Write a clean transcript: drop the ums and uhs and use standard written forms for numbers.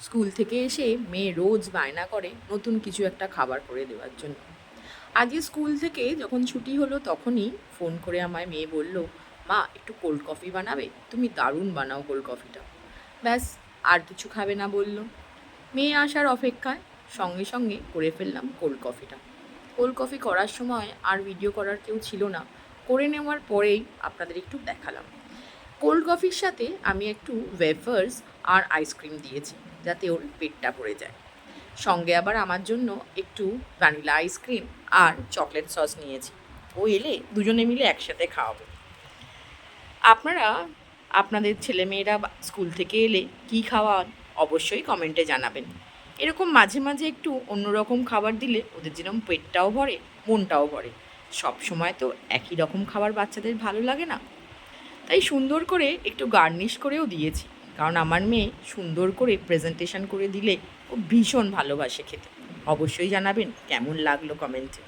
School থেকে এসে মেয়ে রোজ বায়না করে নতুন কিছু একটা খাবার করে দেওয়ার জন্য। আজকে স্কুল থেকে যখন ছুটি হলো তখনই ফোন করে আমায় মেয়ে বলল, মা একটু কোল্ড কফি বানাবে, তুমি দারুণ বানাও কোল্ড কফিটা। ব্যাস, আর কিছু খাবে না বলল। মেয়ে আসার অপেক্ষায় সঙ্গে সঙ্গে করে ফেললাম কোল্ড কফিটা। কোল্ড কফি করার সময় আর ভিডিও করার কেউ ছিল না, করে নেওয়ার পরেই আপনাদের একটু দেখালাম। কোল্ড কফির সাথে আমি একটু ওয়েফার্স আর আইসক্রিম দিয়েছি, যাতে ওর পেটটা ভরে যায়। সঙ্গে আবার আমার জন্য একটু ভ্যানিলা আইসক্রিম আর চকলেট সস নিয়েছি। ও এলে দুজনে মিলে একসাথে খাওয়াবো। আপনারা আপনাদের ছেলেমেয়েরা স্কুল থেকে এলে কী খাওয়ান অবশ্যই কমেন্টে জানাবেন। এরকম মাঝে মাঝে একটু অন্যরকম খাবার দিলে ওদের যেরকম পেটটাও ভরে, মনটাও ভরে। সব সময় তো একই রকম খাবার বাচ্চাদের ভালো লাগে না। তাই সুন্দর করে একটু গার্নিশ করেও দিয়েছি, কারণ আমার মেয়ে সুন্দর করে প্রেজেন্টেশন করে দিলে ও ভীষণ ভালোবাসে খেতে। অবশ্যই জানাবেন কেমন লাগলো কমেন্টে।